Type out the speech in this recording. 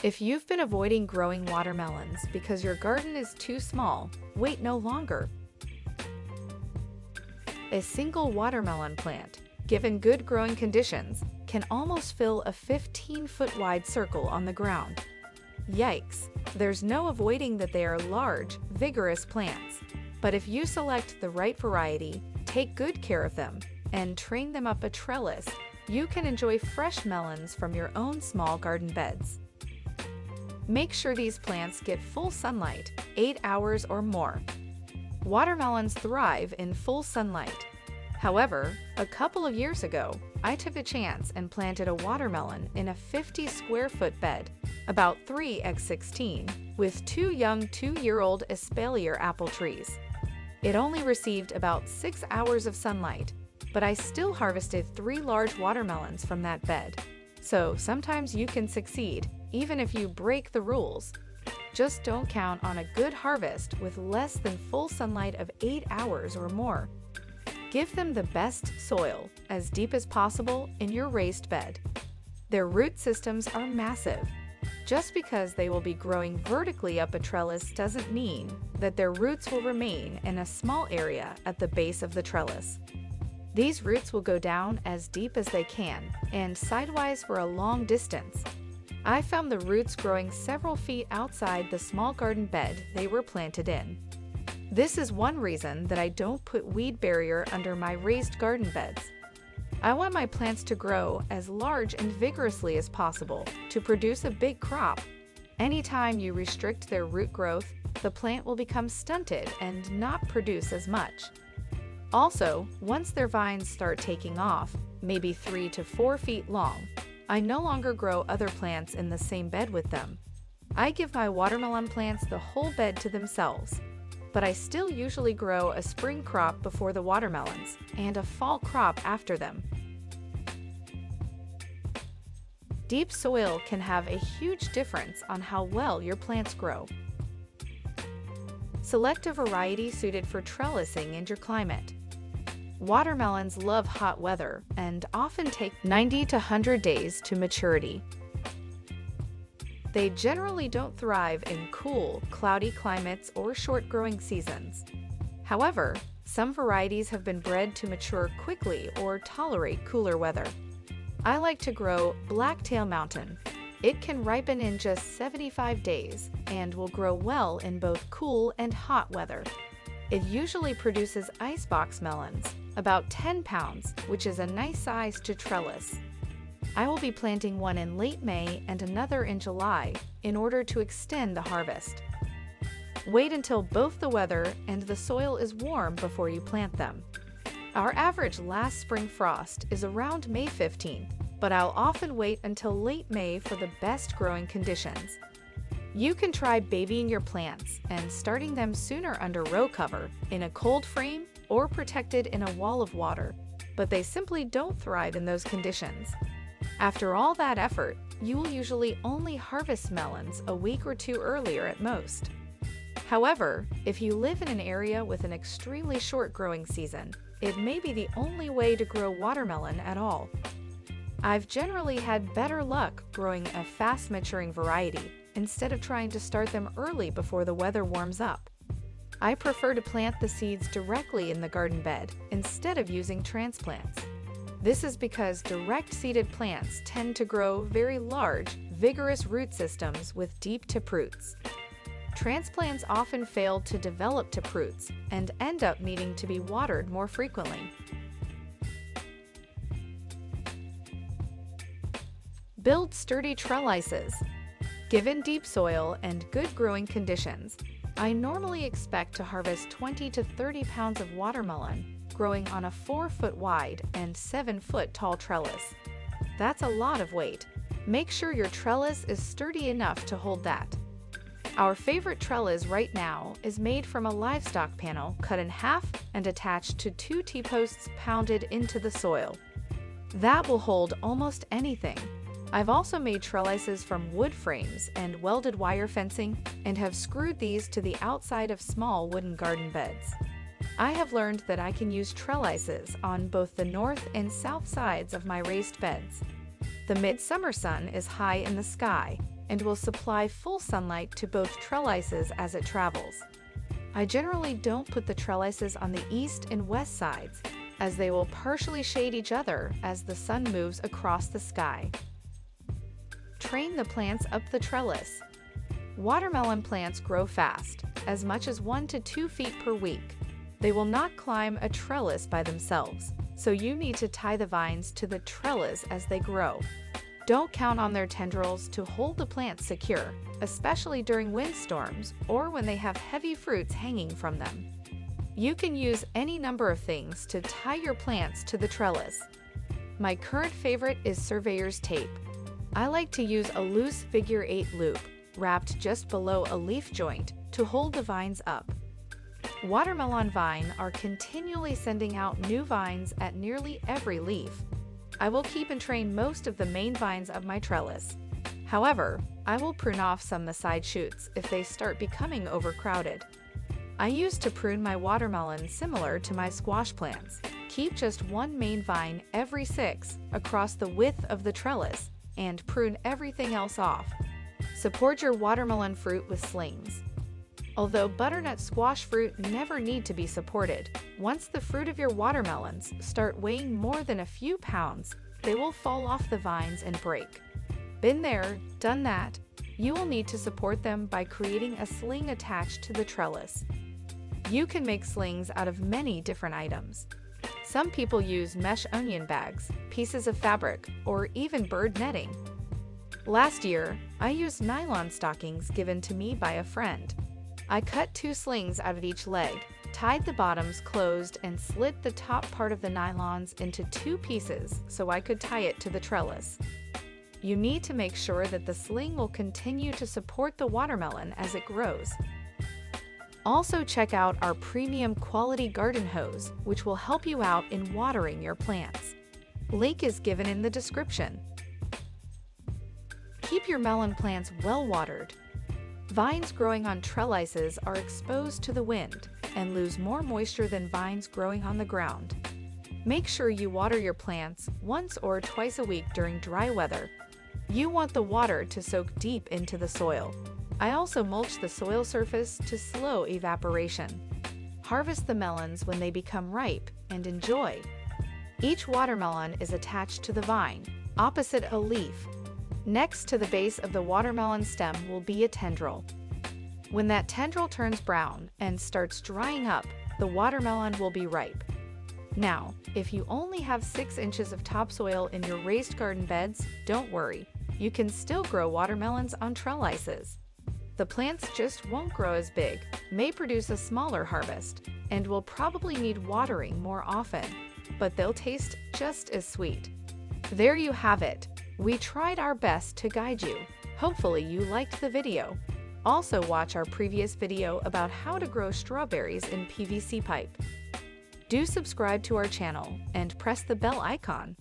If you've been avoiding growing watermelons because your garden is too small, wait no longer. A single watermelon plant, given good growing conditions, can almost fill a 15-foot wide circle on the ground. Yikes! There's no avoiding that they are large, vigorous plants. But if you select the right variety, take good care of them, and train them up a trellis, you can enjoy fresh melons from your own small garden beds. Make sure these plants get full sunlight, 8 hours or more. Watermelons thrive in full sunlight. However, a couple of years ago, I took a chance and planted a watermelon in a 50-square-foot bed, about 3x16, with two young 2-year-old espalier apple trees. It only received about 6 hours of sunlight, but I still harvested 3 large watermelons from that bed. So sometimes you can succeed, even if you break the rules. Just don't count on a good harvest with less than full sunlight of 8 hours or more. Give them the best soil, as deep as possible, in your raised bed. Their root systems are massive. Just because they will be growing vertically up a trellis doesn't mean that their roots will remain in a small area at the base of the trellis. These roots will go down as deep as they can and sidewise for a long distance. I found the roots growing several feet outside the small garden bed they were planted in. This is one reason that I don't put weed barrier under my raised garden beds. I want my plants to grow as large and vigorously as possible to produce a big crop. Anytime you restrict their root growth, the plant will become stunted and not produce as much. Also, once their vines start taking off, maybe 3 to 4 feet long, I no longer grow other plants in the same bed with them. I give my watermelon plants the whole bed to themselves. But I still usually grow a spring crop before the watermelons and a fall crop after them. Deep soil can have a huge difference on how well your plants grow. Select a variety suited for trellising in your climate. Watermelons love hot weather and often take 90 to 100 days to maturity. They generally don't thrive in cool, cloudy climates or short growing seasons. However, some varieties have been bred to mature quickly or tolerate cooler weather. I like to grow Blacktail Mountain. It can ripen in just 75 days and will grow well in both cool and hot weather. It usually produces icebox melons, about 10 pounds, which is a nice size to trellis. I will be planting one in late May and another in July in order to extend the harvest. Wait until both the weather and the soil is warm before you plant them. Our average last spring frost is around May 15th, but I'll often wait until late May for the best growing conditions. You can try babying your plants and starting them sooner under row cover, in a cold frame, or protected in a wall of water, but they simply don't thrive in those conditions. After all that effort, you will usually only harvest melons a week or two earlier at most. However, if you live in an area with an extremely short growing season, it may be the only way to grow watermelon at all. I've generally had better luck growing a fast-maturing variety instead of trying to start them early before the weather warms up. I prefer to plant the seeds directly in the garden bed instead of using transplants. This is because direct-seeded plants tend to grow very large, vigorous root systems with deep taproots. Transplants often fail to develop taproots and end up needing to be watered more frequently. Build sturdy trellises. Given deep soil and good growing conditions, I normally expect to harvest 20 to 30 pounds of watermelon growing on a 4-foot wide and 7-foot tall trellis. That's a lot of weight. Make sure your trellis is sturdy enough to hold that. Our favorite trellis right now is made from a livestock panel cut in half and attached to 2 T-posts pounded into the soil. That will hold almost anything. I've also made trellises from wood frames and welded wire fencing and have screwed these to the outside of small wooden garden beds. I have learned that I can use trellises on both the north and south sides of my raised beds. The midsummer sun is high in the sky, and will supply full sunlight to both trellises as it travels. I generally don't put the trellises on the east and west sides, as they will partially shade each other as the sun moves across the sky. Train the plants up the trellis. Watermelon plants grow fast, as much as 1 to 2 feet per week. They will not climb a trellis by themselves, so you need to tie the vines to the trellis as they grow. Don't count on their tendrils to hold the plants secure, especially during windstorms or when they have heavy fruits hanging from them. You can use any number of things to tie your plants to the trellis. My current favorite is surveyor's tape. I like to use a loose figure 8 loop, wrapped just below a leaf joint, to hold the vines up. Watermelon vines are continually sending out new vines at nearly every leaf. I will keep and train most of the main vines of my trellis. However, I will prune off some the side shoots if they start becoming overcrowded. I used to prune my watermelon similar to my squash plants. Keep just one main vine every 6 across the width of the trellis and prune everything else off. Support your watermelon fruit with slings. Although butternut squash fruit never need to be supported, once the fruit of your watermelons start weighing more than a few pounds, they will fall off the vines and break. Been there, done that. You will need to support them by creating a sling attached to the trellis. You can make slings out of many different items. Some people use mesh onion bags, pieces of fabric, or even bird netting. Last year, I used nylon stockings given to me by a friend. I cut 2 slings out of each leg, tied the bottoms closed, and slit the top part of the nylons into 2 pieces so I could tie it to the trellis. You need to make sure that the sling will continue to support the watermelon as it grows. Also check out our premium quality garden hose, which will help you out in watering your plants. Link is given in the description. Keep your melon plants well watered. Vines growing on trellises are exposed to the wind and lose more moisture than vines growing on the ground. Make sure you water your plants once or twice a week during dry weather. You want the water to soak deep into the soil. I also mulch the soil surface to slow evaporation. Harvest the melons when they become ripe and enjoy. Each watermelon is attached to the vine, opposite a leaf. Next to the base of the watermelon stem will be a tendril. When that tendril turns brown and starts drying up, the watermelon will be ripe. Now, if you only have 6 inches of topsoil in your raised garden beds, don't worry. You can still grow watermelons on trellises. The plants just won't grow as big, may produce a smaller harvest, and will probably need watering more often, but they'll taste just as sweet. There you have it. We tried our best to guide you. Hopefully you liked the video. Also watch our previous video about how to grow strawberries in PVC pipe. Do subscribe to our channel and press the bell icon.